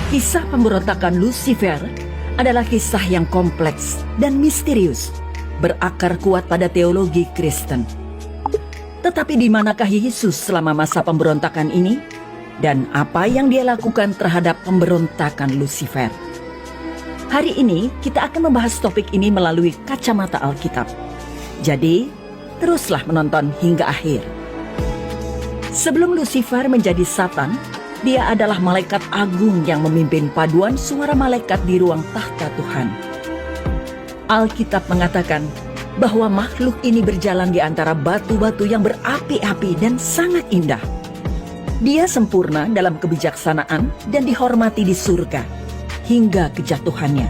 Kisah pemberontakan Lucifer adalah kisah yang kompleks dan misterius, berakar kuat pada teologi Kristen. Tetapi di manakah Yesus selama masa pemberontakan ini? Dan apa yang dia lakukan terhadap pemberontakan Lucifer? Hari ini kita akan membahas topik ini melalui kacamata Alkitab. Jadi, teruslah menonton hingga akhir. Sebelum Lucifer menjadi Satan, dia adalah malaikat agung yang memimpin paduan suara malaikat di ruang tahta Tuhan. Alkitab mengatakan bahwa makhluk ini berjalan di antara batu-batu yang berapi-api dan sangat indah. Dia sempurna dalam kebijaksanaan dan dihormati di surga hingga kejatuhannya.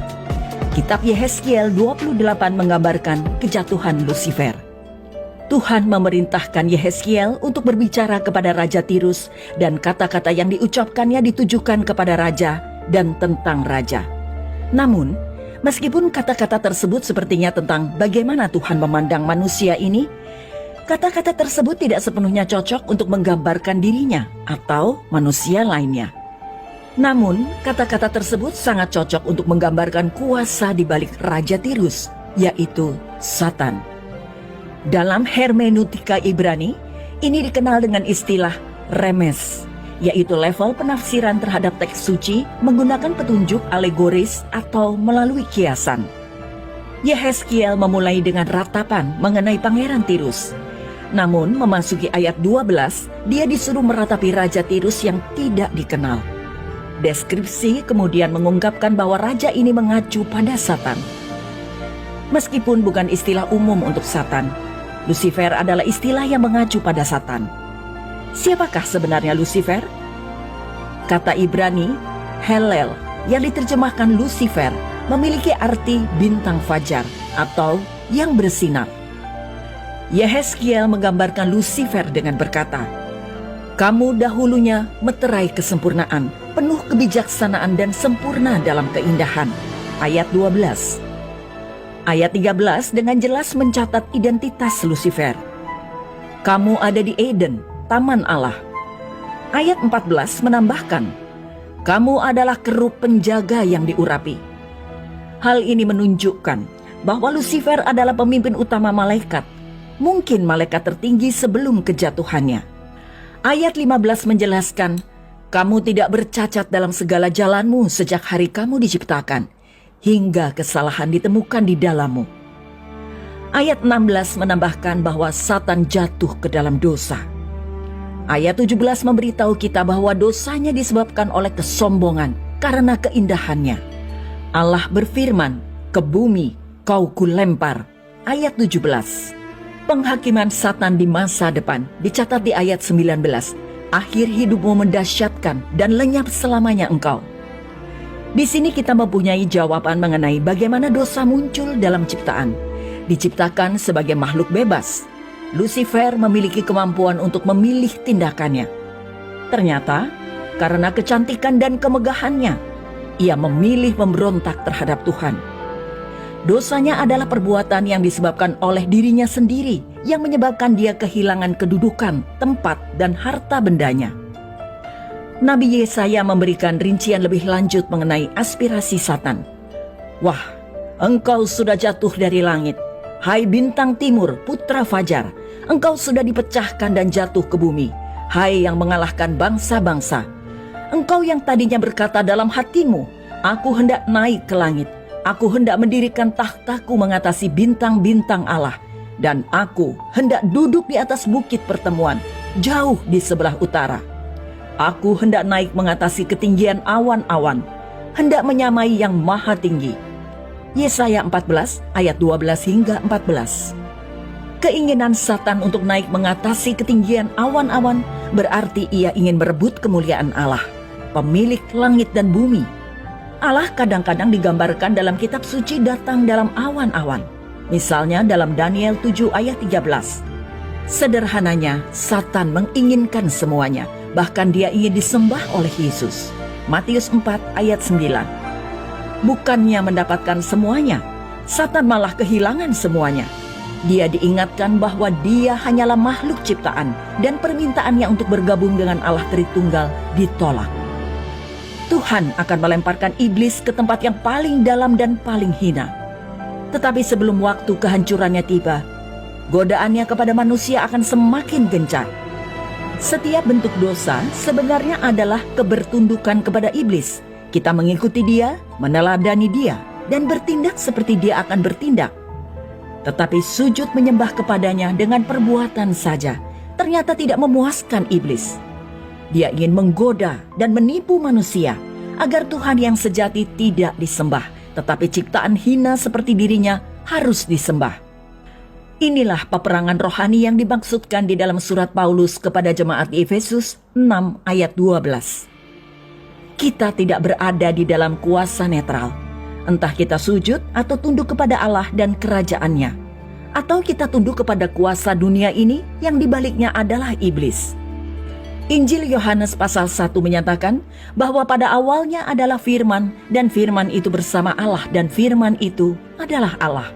Kitab Yehezkiel 28 menggambarkan kejatuhan Lucifer. Tuhan memerintahkan Yehezkiel untuk berbicara kepada Raja Tirus dan kata-kata yang diucapkannya ditujukan kepada raja dan tentang raja. Namun, meskipun kata-kata tersebut sepertinya tentang bagaimana Tuhan memandang manusia ini, kata-kata tersebut tidak sepenuhnya cocok untuk menggambarkan dirinya atau manusia lainnya. Namun, kata-kata tersebut sangat cocok untuk menggambarkan kuasa di balik Raja Tirus, yaitu Satan. Dalam hermeneutika Ibrani, ini dikenal dengan istilah remes, yaitu level penafsiran terhadap teks suci menggunakan petunjuk alegoris atau melalui kiasan. Yehezkiel memulai dengan ratapan mengenai Pangeran Tirus. Namun memasuki ayat 12, dia disuruh meratapi Raja Tirus yang tidak dikenal. Deskripsi kemudian mengungkapkan bahwa raja ini mengacu pada Satan. Meskipun bukan istilah umum untuk Satan, Lucifer adalah istilah yang mengacu pada Satan. Siapakah sebenarnya Lucifer? Kata Ibrani, Helel, yang diterjemahkan Lucifer, memiliki arti bintang fajar atau yang bersinar. Yehezkiel menggambarkan Lucifer dengan berkata, "Kamu dahulunya meterai kesempurnaan, penuh kebijaksanaan dan sempurna dalam keindahan." Ayat 12. Ayat 13 dengan jelas mencatat identitas Lucifer. Kamu ada di Eden, taman Allah. Ayat 14 menambahkan, kamu adalah kerub penjaga yang diurapi. Hal ini menunjukkan bahwa Lucifer adalah pemimpin utama malaikat, mungkin malaikat tertinggi sebelum kejatuhannya. Ayat 15 menjelaskan, kamu tidak bercacat dalam segala jalanmu sejak hari kamu diciptakan, hingga kesalahan ditemukan di dalammu. Ayat 16 menambahkan bahwa Satan jatuh ke dalam dosa. Ayat 17 memberitahu kita bahwa dosanya disebabkan oleh kesombongan karena keindahannya. Allah berfirman, ke bumi kau kulempar. Ayat 17. Penghakiman Satan di masa depan dicatat di ayat 19. Akhir hidupmu mendahsyatkan dan lenyap selamanya engkau. Di sini kita mempunyai jawaban mengenai bagaimana dosa muncul dalam ciptaan. Diciptakan sebagai makhluk bebas, Lucifer memiliki kemampuan untuk memilih tindakannya. Ternyata, karena kecantikan dan kemegahannya, ia memilih memberontak terhadap Tuhan. Dosanya adalah perbuatan yang disebabkan oleh dirinya sendiri, yang menyebabkan dia kehilangan kedudukan, tempat, dan harta bendanya. Nabi Yesaya memberikan rincian lebih lanjut mengenai aspirasi Satan. Wah, engkau sudah jatuh dari langit. Hai bintang timur, putra fajar. Engkau sudah dipecahkan dan jatuh ke bumi. Hai yang mengalahkan bangsa-bangsa. Engkau yang tadinya berkata dalam hatimu, aku hendak naik ke langit. Aku hendak mendirikan tahtaku mengatasi bintang-bintang Allah. Dan aku hendak duduk di atas bukit pertemuan, jauh di sebelah utara. Aku hendak naik mengatasi ketinggian awan-awan, hendak menyamai yang maha tinggi. Yesaya 14 ayat 12 hingga 14. Keinginan Satan untuk naik mengatasi ketinggian awan-awan berarti ia ingin merebut kemuliaan Allah, pemilik langit dan bumi. Allah kadang-kadang digambarkan dalam kitab suci datang dalam awan-awan. Misalnya dalam Daniel 7 ayat 13. Sederhananya, Satan menginginkan semuanya. Bahkan dia ingin disembah oleh Yesus. Matius 4 ayat 9. Bukannya mendapatkan semuanya, Satan malah kehilangan semuanya. Dia diingatkan bahwa dia hanyalah makhluk ciptaan dan permintaannya untuk bergabung dengan Allah Tritunggal ditolak. Tuhan akan melemparkan iblis ke tempat yang paling dalam dan paling hina. Tetapi sebelum waktu kehancurannya tiba, godaannya kepada manusia akan semakin gencar. Setiap bentuk dosa sebenarnya adalah kebertundukan kepada iblis. Kita mengikuti dia, meneladani dia, dan bertindak seperti dia akan bertindak. Tetapi sujud menyembah kepadanya dengan perbuatan saja ternyata tidak memuaskan iblis. Dia ingin menggoda dan menipu manusia agar Tuhan yang sejati tidak disembah, tetapi ciptaan hina seperti dirinya harus disembah. Inilah peperangan rohani yang dimaksudkan di dalam surat Paulus kepada jemaat di Efesus 6 ayat 12. Kita tidak berada di dalam kuasa netral. Entah kita sujud atau tunduk kepada Allah dan kerajaannya, atau kita tunduk kepada kuasa dunia ini yang dibaliknya adalah iblis. Injil Yohanes pasal 1 menyatakan bahwa pada awalnya adalah firman, dan firman itu bersama Allah, dan firman itu adalah Allah.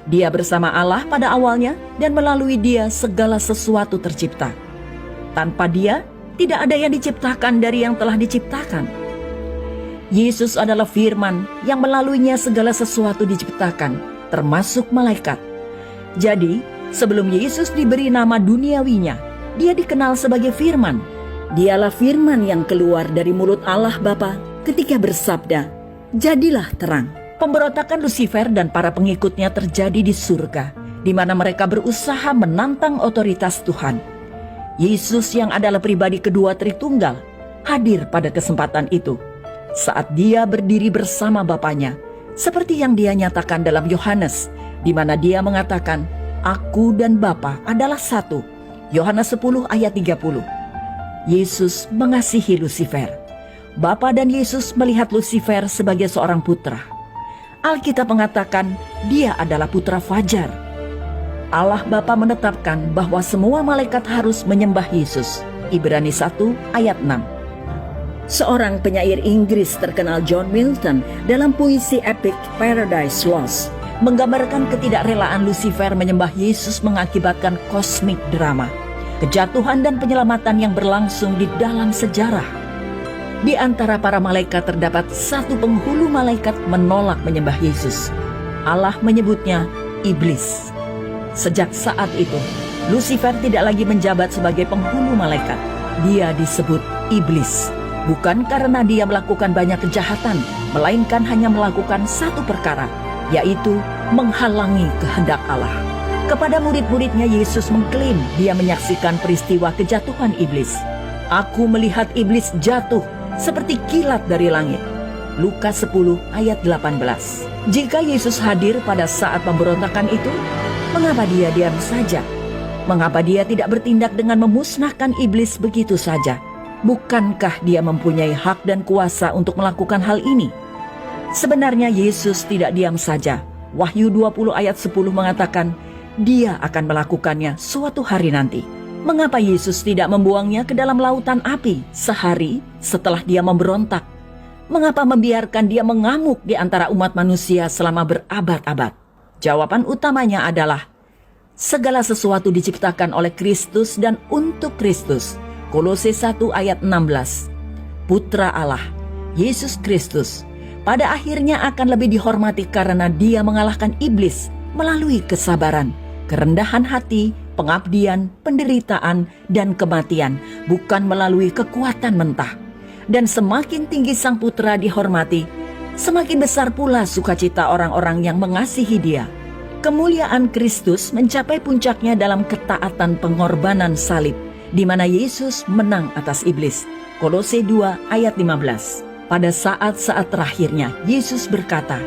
Dia bersama Allah pada awalnya, dan melalui dia segala sesuatu tercipta. Tanpa dia, tidak ada yang diciptakan dari yang telah diciptakan. Yesus adalah firman yang melaluinya segala sesuatu diciptakan, termasuk malaikat. Jadi, sebelum Yesus diberi nama duniawinya, dia dikenal sebagai firman. Dialah firman yang keluar dari mulut Allah Bapa ketika bersabda, "Jadilah terang." Pemberontakan Lucifer dan para pengikutnya terjadi di surga, di mana mereka berusaha menantang otoritas Tuhan. Yesus yang adalah pribadi kedua Tritunggal hadir pada kesempatan itu saat dia berdiri bersama Bapanya, seperti yang dia nyatakan dalam Yohanes, di mana dia mengatakan, "Aku dan Bapa adalah satu." Yohanes 10 ayat 30. Yesus mengasihi Lucifer. Bapa dan Yesus melihat Lucifer sebagai seorang putra. Alkitab mengatakan dia adalah putra fajar. Allah Bapa menetapkan bahwa semua malaikat harus menyembah Yesus. Ibrani 1 ayat 6. Seorang penyair Inggris terkenal John Milton dalam puisi epik Paradise Lost menggambarkan ketidakrelaan Lucifer menyembah Yesus mengakibatkan kosmik drama, kejatuhan dan penyelamatan yang berlangsung di dalam sejarah. Di antara para malaikat terdapat satu penghulu malaikat menolak menyembah Yesus. Allah menyebutnya iblis. Sejak saat itu, Lucifer tidak lagi menjabat sebagai penghulu malaikat. Dia disebut iblis, bukan karena dia melakukan banyak kejahatan, melainkan hanya melakukan satu perkara, yaitu menghalangi kehendak Allah. Kepada murid-muridnya Yesus mengklaim dia menyaksikan peristiwa kejatuhan iblis. "Aku melihat iblis jatuh seperti kilat dari langit." Lukas 10 ayat 18. Jika Yesus hadir pada saat pemberontakan itu, mengapa dia diam saja? Mengapa dia tidak bertindak dengan memusnahkan iblis begitu saja? Bukankah dia mempunyai hak dan kuasa untuk melakukan hal ini? Sebenarnya Yesus tidak diam saja. Wahyu 20 ayat 10 mengatakan dia akan melakukannya suatu hari nanti. Mengapa Yesus tidak membuangnya ke dalam lautan api sehari setelah dia memberontak? Mengapa membiarkan dia mengamuk di antara umat manusia selama berabad-abad? Jawaban utamanya adalah segala sesuatu diciptakan oleh Kristus dan untuk Kristus. Kolose 1 ayat 16. Putra Allah, Yesus Kristus, pada akhirnya akan lebih dihormati karena dia mengalahkan iblis melalui kesabaran, kerendahan hati, pengabdian, penderitaan, dan kematian, bukan melalui kekuatan mentah. Dan semakin tinggi sang putra dihormati, semakin besar pula sukacita orang-orang yang mengasihi dia. Kemuliaan Kristus mencapai puncaknya dalam ketaatan pengorbanan salib, di mana Yesus menang atas iblis. Kolose 2 ayat 15. Pada saat-saat terakhirnya, Yesus berkata,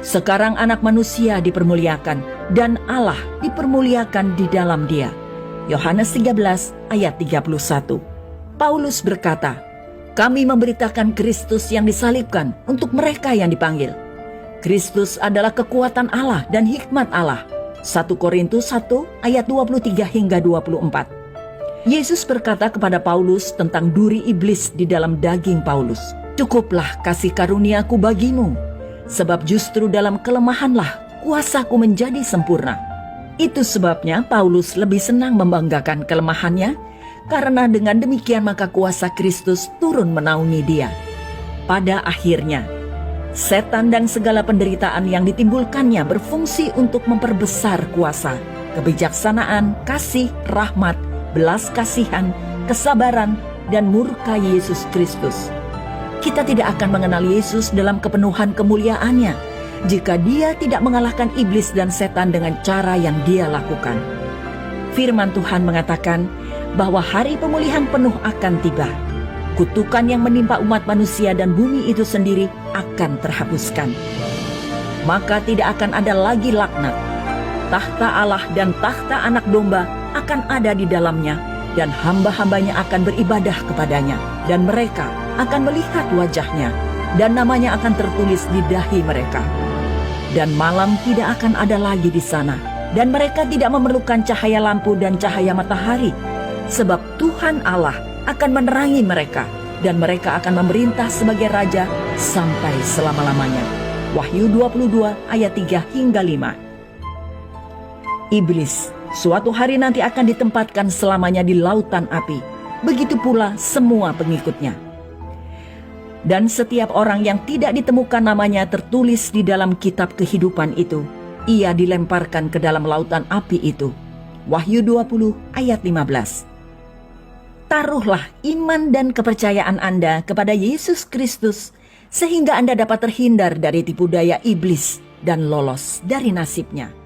"Sekarang anak manusia dipermuliakan, dan Allah dipermuliakan di dalam dia." Yohanes 13 ayat 31. Paulus berkata, "Kami memberitakan Kristus yang disalibkan untuk mereka yang dipanggil." Kristus adalah kekuatan Allah dan hikmat Allah. 1 Korintus 1 ayat 23 hingga 24. Yesus berkata kepada Paulus tentang duri iblis di dalam daging Paulus, "Cukuplah kasih karuniaku bagimu, sebab justru dalam kelemahanlah kuasaku menjadi sempurna." Itu sebabnya Paulus lebih senang membanggakan kelemahannya, karena dengan demikian maka kuasa Kristus turun menaungi dia. pada akhirnya, setan dan segala penderitaan yang ditimbulkannya berfungsi untuk memperbesar kuasa, kebijaksanaan, kasih, rahmat, belas kasihan, kesabaran, dan murka Yesus Kristus. Kita tidak akan mengenal Yesus dalam kepenuhan kemuliaannya jika Dia tidak mengalahkan iblis dan setan dengan cara yang Dia lakukan. Firman Tuhan mengatakan bahwa hari pemulihan penuh akan tiba. Kutukan yang menimpa umat manusia dan bumi itu sendiri akan terhapuskan. Maka tidak akan ada lagi laknat. Tahta Allah dan tahta anak domba akan ada di dalamnya, dan hamba-hambanya akan beribadah kepadanya, dan mereka akan melihat wajahnya, dan namanya akan tertulis di dahi mereka. Dan malam tidak akan ada lagi di sana, dan mereka tidak memerlukan cahaya lampu dan cahaya matahari, sebab Tuhan Allah akan menerangi mereka, dan mereka akan memerintah sebagai raja sampai selama-lamanya. Wahyu 22 ayat 3 hingga 5. Iblis suatu hari nanti akan ditempatkan selamanya di lautan api. Begitu pula semua pengikutnya. Dan setiap orang yang tidak ditemukan namanya tertulis di dalam kitab kehidupan itu, ia dilemparkan ke dalam lautan api itu. Wahyu 20 ayat 15. Taruhlah iman dan kepercayaan Anda kepada Yesus Kristus, sehingga Anda dapat terhindar dari tipu daya iblis dan lolos dari nasibnya.